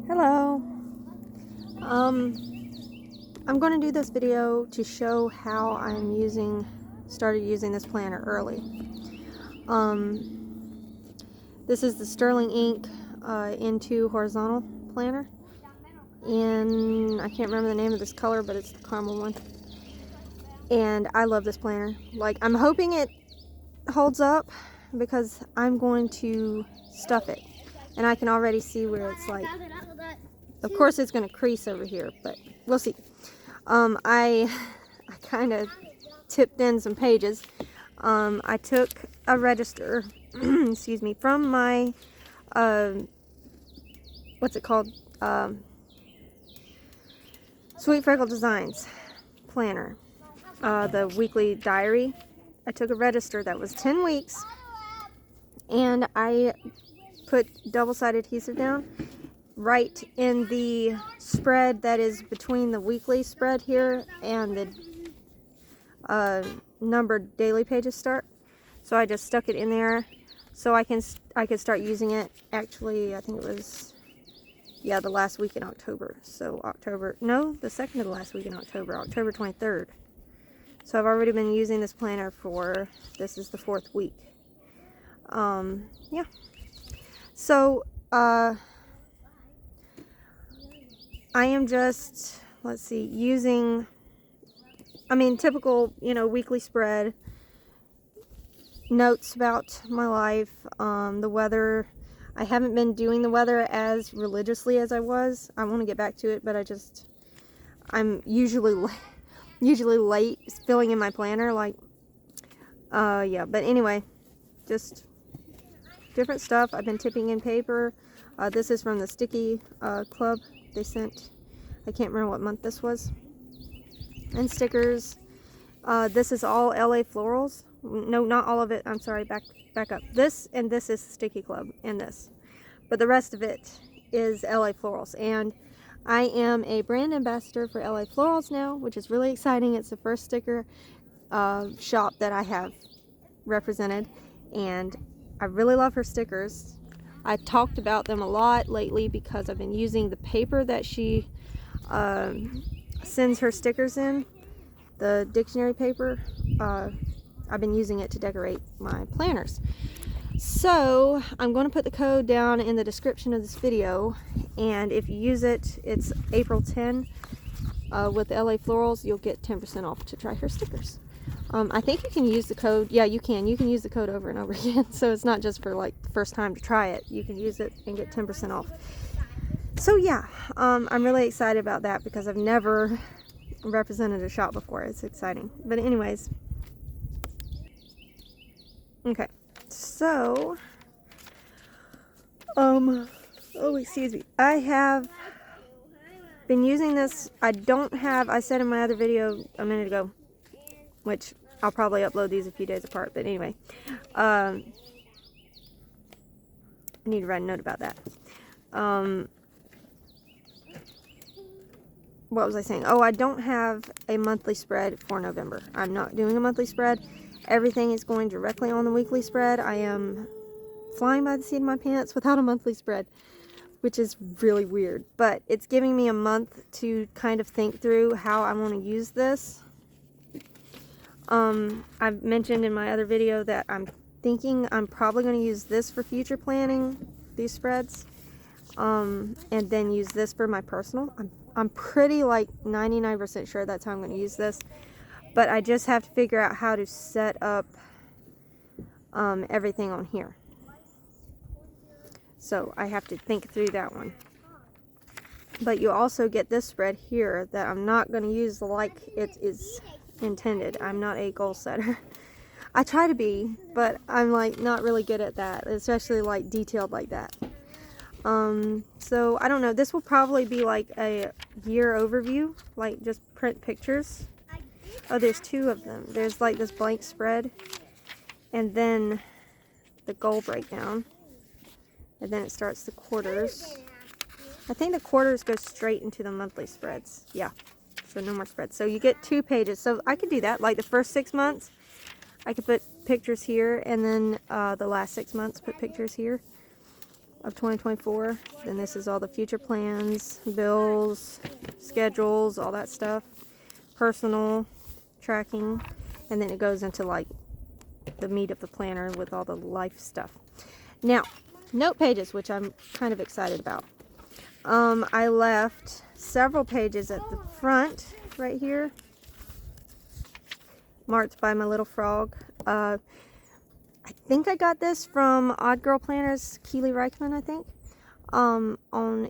Hello. I'm going to do this video to show how I'm started using this planner early. This is the Sterling Ink N2 horizontal planner, and I can't remember the name of this color, but it's the caramel one. And I love this planner. Like, I'm hoping it holds up because I'm going to stuff it, and I can already see where it's like, of course it's going to crease over here, but we'll see. I kind of tipped in some pages. I took a register, excuse me, from my, what's it called? Sweet Freckle Designs planner, the weekly diary. I took a register that was 10 weeks, and I put double-sided adhesive down right in the spread that is between the weekly spread here and the numbered daily pages start. So I just stuck it in there so I could start using it. Actually, I think it was, yeah, the last week in October. So the second to the last week in October, October 23rd. So I've already been using this planner for, this is the 4th week. Yeah. So, I am just, let's see, using, typical, weekly spread, notes about my life, the weather. I haven't been doing the weather as religiously as I was. I want to get back to it, but I'm usually late filling in my planner, yeah, but anyway, just different stuff. I've been tipping in paper. This is from the Sticky Club. They sent, I can't remember what month this was, and stickers. This is all LA Florals. No, not all of it. I'm sorry, back up. This and this is Sticky Club and this, but the rest of it is LA Florals, and I am a brand ambassador for LA Florals now, which is really exciting. It's the first sticker shop that I have represented, and I really love her stickers. I talked about them a lot lately because I've been using the paper that she sends her stickers in, the dictionary paper. I've been using it to decorate my planners. So I'm going to put the code down in the description of this video, and if you use it, it's April 10 with LA Florals. You'll get 10% off to try her stickers. I think you can use the code. Yeah, you can use the code over and over again, so it's not just for like the first time to try it. You can use it and get 10% off. So yeah, I'm really excited about that because I've never represented a shop before. It's exciting. But anyways, okay, so oh, excuse me, I have been using this. I said in my other video a minute ago, which I'll probably upload these a few days apart, but anyway, I need to write a note about that. What was I saying? Oh, I don't have a monthly spread for November. I'm not doing a monthly spread. Everything is going directly on the weekly spread. I am flying by the seat of my pants without a monthly spread, which is really weird, but it's giving me a month to kind of think through how I want to use this. I've mentioned in my other video that I'm thinking I'm probably going to use this for future planning, these spreads, and then use this for my personal. I'm pretty like 99% sure that's how I'm going to use this, but I just have to figure out how to set up everything on here. So I have to think through that one. But you also get this spread here that I'm not going to use like it is intended. I'm not a goal setter. I try to be, but I'm like not really good at that, especially like detailed like that. So I don't know, this will probably be like a year overview, like just print pictures. Oh, there's 2 of them. There's like this blank spread, and then the goal breakdown, and then it starts the quarters. I think the quarters go straight into the monthly spreads. Yeah, so no more spreads. So you get 2 pages. So I could do that, like the first 6 months I could put pictures here, and then the last 6 months put pictures here. of 2024. Then this is all the future plans, bills, schedules, all that stuff, personal tracking, and then it goes into like the meat of the planner with all the life stuff. Now, note pages, which I'm kind of excited about. I left several pages at the front right here, marked by my little frog. I think I got this from Odd Girl Planners, Keely Reichman, I think, on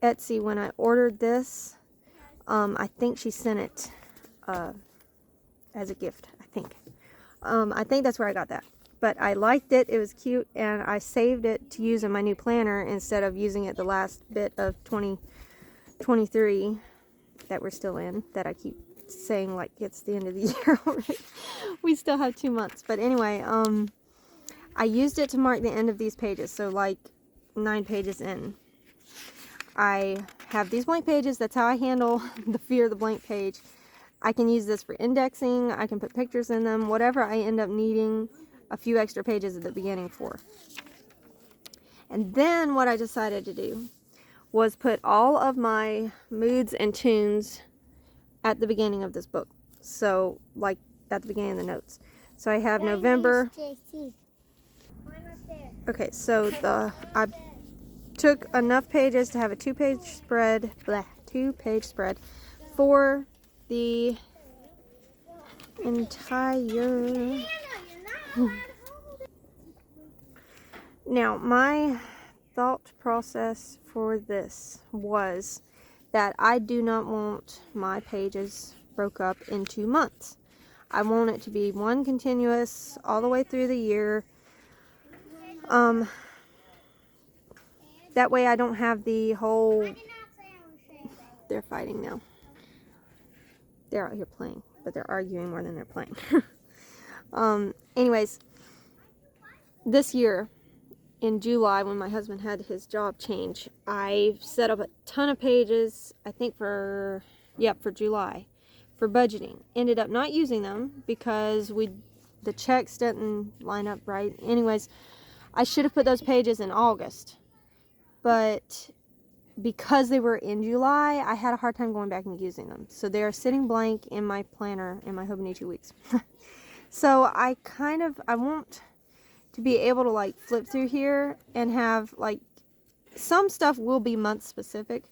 Etsy when I ordered this. I think she sent it as a gift, I think. I think that's where I got that. But I liked it, it was cute, and I saved it to use in my new planner instead of using it the last bit of 2023 that we're still in, that I keep saying like it's the end of the year already. We still have 2 months. But anyway, I used it to mark the end of these pages, so like 9 pages in. I have these blank pages, that's how I handle the fear of the blank page. I can use this for indexing, I can put pictures in them, whatever I end up needing a few extra pages at the beginning for. And then what I decided to do was put all of my moods and tunes at the beginning of this book. So like at the beginning of the notes. So I have November. Okay, so I took enough pages to have a 2-page spread, 2-page spread for the entire. Now, my thought process for this was that I do not want my pages broke up into months. I want it to be one continuous all the way through the year. That way I don't have the whole. They're fighting now. They're out here playing, but they're arguing more than they're playing. Anyways, this year in July, when my husband had his job change, I set up a ton of pages, I think for July, for budgeting. Ended up not using them because the checks didn't line up right. Anyways, I should have put those pages in August, but because they were in July, I had a hard time going back and using them. So they are sitting blank in my planner in my Hobonichi weeks. So I want to be able to like flip through here and have like, some stuff will be month specific,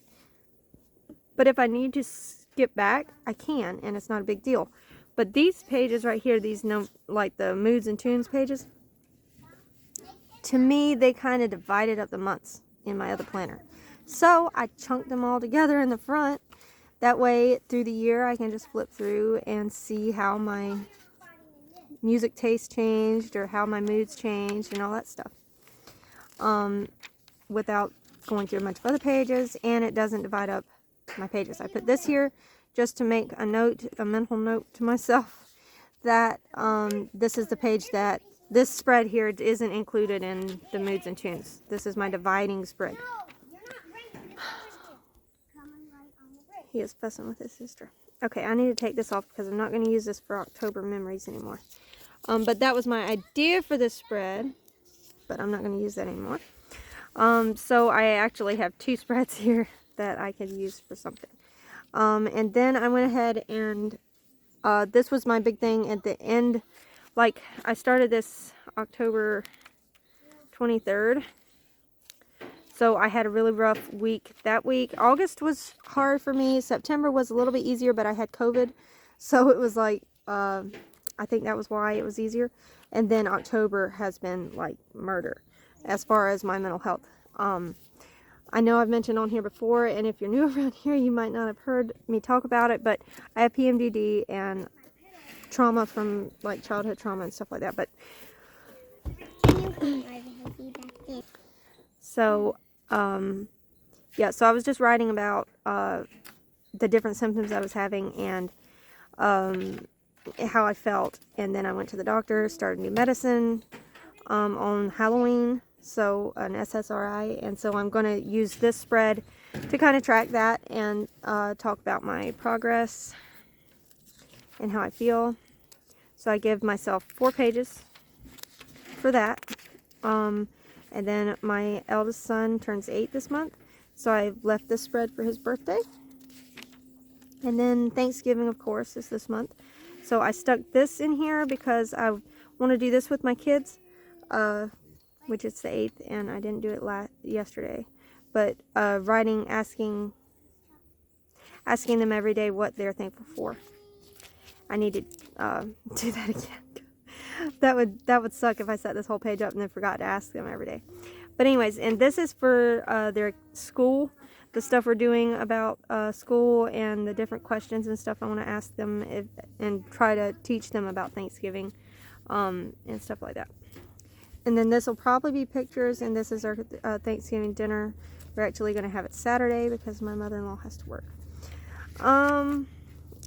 but if I need to skip back, I can, and it's not a big deal. But these pages right here, these like the moods and tunes pages, to me they kind of divided up the months in my other planner. So I chunked them all together in the front. That way through the year I can just flip through and see how my music taste changed or how my moods changed and all that stuff, without going through a bunch of other pages, and it doesn't divide up my pages. I put this here just to make a mental note to myself that this is the page that this spread here isn't included in the moods and tunes. This is my dividing spread. He is fussing with his sister. Okay, I need to take this off because I'm not going to use this for October memories anymore. But that was my idea for this spread, but I'm not going to use that anymore. So I actually have 2 spreads here that I could use for something. And then I went ahead and this was my big thing at the end. Like, I started this October 23rd. So I had a really rough week that week. August was hard for me. September was a little bit easier, but I had COVID. So it was like, I think that was why it was easier. And then October has been like murder as far as my mental health. I know I've mentioned on here before, and if you're new around here, you might not have heard me talk about it, but I have PMDD and trauma from like childhood trauma and stuff like that. But so yeah, so I was just writing about the different symptoms I was having and how I felt, and then I went to the doctor, started new medicine on Halloween, so an SSRI, and so I'm going to use this spread to kind of track that and talk about my progress and how I feel. So I give myself 4 pages for that. And then my eldest son turns 8 this month, so I left this spread for his birthday. And then Thanksgiving, of course, is this month. So I stuck this in here because I want to do this with my kids, which is the 8th, and I didn't do it yesterday. But writing, asking them every day what they're thankful for. I need to do that again. That would suck if I set this whole page up and then forgot to ask them every day. But anyways, and this is for their school, the stuff we're doing about school and the different questions and stuff I want to ask them and try to teach them about Thanksgiving and stuff like that. And then this will probably be pictures, and this is our Thanksgiving dinner. We're actually going to have it Saturday because my mother-in-law has to work. And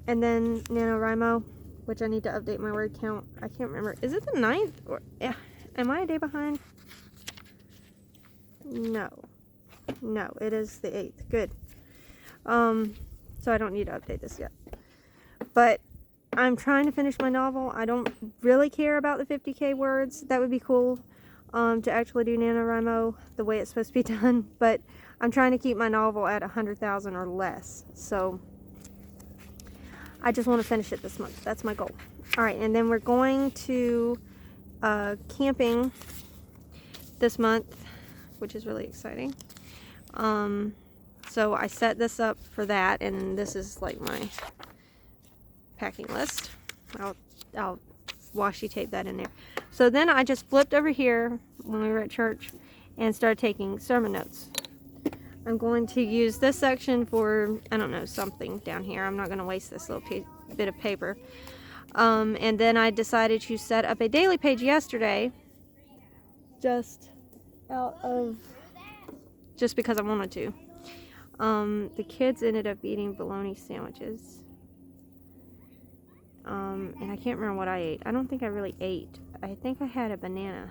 then NaNoWriMo, which I need to update my word count. I can't remember. Is it the 9th? Or am I a day behind? No, it is the 8th. Good. So I don't need to update this yet. But I'm trying to finish my novel. I don't really care about the 50K words. That would be cool to actually do NaNoWriMo the way it's supposed to be done. But I'm trying to keep my novel at 100,000 or less. So I just want to finish it this month. That's my goal. Alright, and then we're going to camping this month, which is really exciting. So I set this up for that, and this is like my packing list. I'll washi tape that in there. So then I just flipped over here when we were at church and started taking sermon notes. I'm going to use this section for, I don't know, something down here. I'm not going to waste this little bit of paper. And then I decided to set up a daily page yesterday, just because I wanted to. The kids ended up eating bologna sandwiches. And I can't remember what I ate. I don't think I really ate. I think I had a banana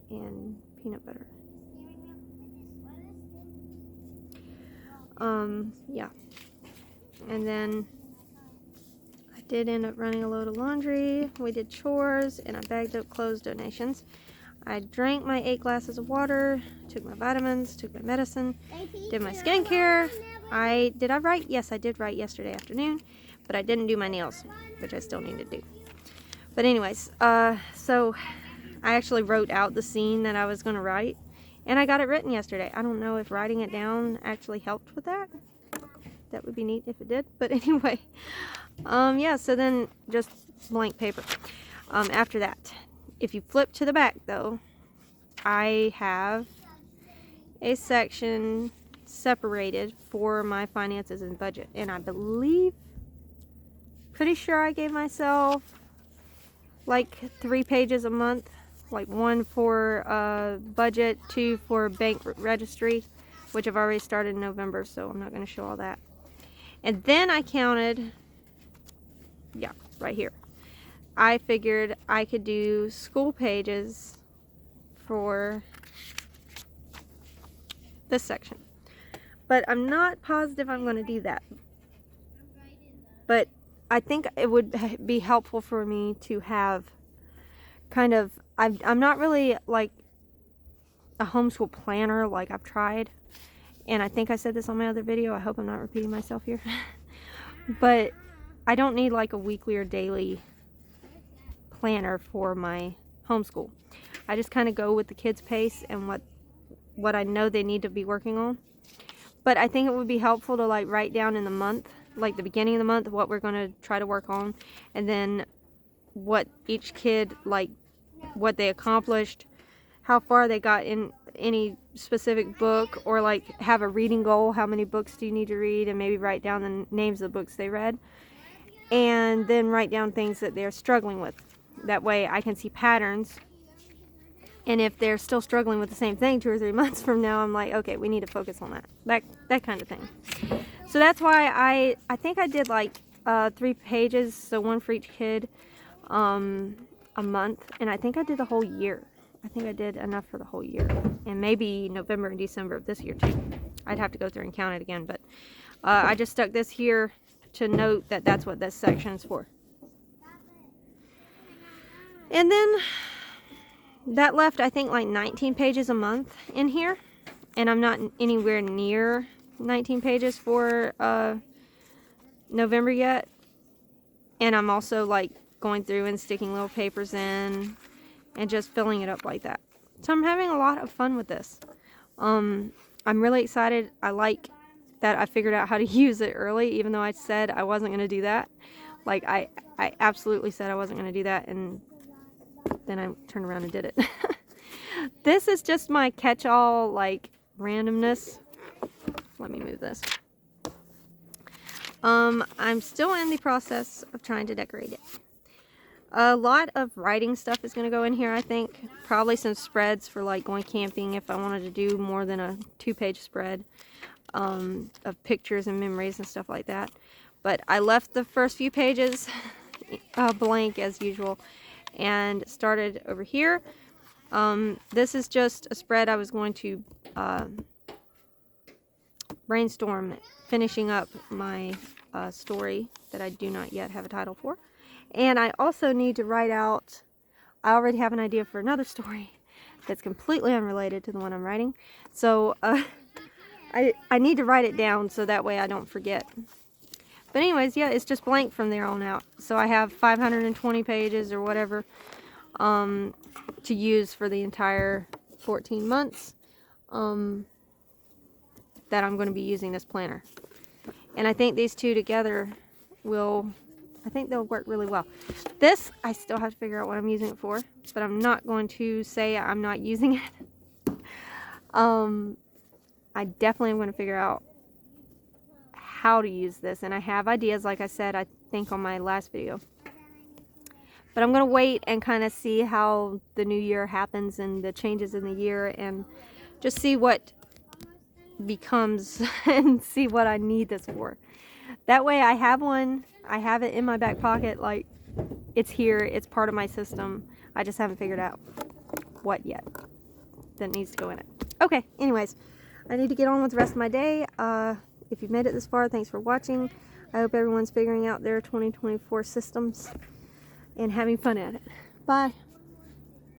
and peanut butter. Yeah. And then I did end up running a load of laundry. We did chores, and I bagged up clothes donations. I drank my 8 glasses of water, took my vitamins, took my medicine, did my skincare. Did I write? Yes, I did write yesterday afternoon, but I didn't do my nails, which I still need to do. But anyways, so I actually wrote out the scene that I was going to write, and I got it written yesterday. I don't know if writing it down actually helped with that. That would be neat if it did. But anyway, yeah, so then just blank paper. After that, if you flip to the back, though, I have a section separated for my finances and budget. And I believe, pretty sure I gave myself like 3 pages a month. Like 1 for budget, 2 for bank registry, which I've already started in November, so I'm not going to show all that. And then I counted, yeah, right here. I figured I could do school pages for this section. But I'm not positive I'm going to do that. But I think it would be helpful for me to have kind of, I'm not really like a homeschool planner like I've tried. And I think I said this on my other video. I hope I'm not repeating myself here. But I don't need like a weekly or daily planner for my homeschool. I just kind of go with the kids' pace and what I know they need to be working on. But I think it would be helpful to like write down in the month, like the beginning of the month, what we're going to try to work on, and then what each kid, like what they accomplished, how far they got in any specific book, or like have a reading goal. How many books do you need to read, and maybe write down the names of the books they read, and then write down things that they're struggling with. That way I can see patterns, and if they're still struggling with the same thing 2 or 3 months from now, I'm like, okay, we need to focus on that kind of thing. So that's why I think I did like 3 pages, so 1 for each kid, a month, and I think I did the whole year. I think I did enough for the whole year, and maybe November and December of this year too. I'd have to go through and count it again, but I just stuck this here to note that that's what this section is for. And then that left, I think, like 19 pages a month in here. And I'm not anywhere near 19 pages for November yet. And I'm also like going through and sticking little papers in and just filling it up like that. So I'm having a lot of fun with this. I'm really excited. I like that I figured out how to use it early, even though I said I wasn't going to do that. Like, I absolutely said I wasn't going to do that, and then I turned around and did it. This is just my catch-all, like, randomness. Let me move this. I'm still in the process of trying to decorate it. A lot of writing stuff is going to go in here, I think. Probably some spreads for, like, going camping if I wanted to do more than a 2-page spread of pictures and memories and stuff like that. But I left the first few pages blank as usual and started over here. This is just a spread I was going to brainstorm finishing up my story that I do not yet have a title for. And I also need to write out, I already have an idea for another story that's completely unrelated to the one I'm writing. So I need to write it down so that way I don't forget. But anyways, yeah, it's just blank from there on out. So I have 520 pages or whatever to use for the entire 14 months that I'm going to be using this planner. And I think these two together will, I think they'll work really well. This, I still have to figure out what I'm using it for, but I'm not going to say I'm not using it. I definitely am going to figure out how to use this, and I have ideas, like I said, I think on my last video. But I'm going to wait and kind of see how the new year happens and the changes in the year, and just see what becomes and see what I need this for. That way I have one, I have it in my back pocket, like it's here, it's part of my system. I just haven't figured out what yet that needs to go in it. Okay, anyways, I need to get on with the rest of my day. If you've made it this far, thanks for watching. I hope everyone's figuring out their 2024 systems and having fun at it. Bye.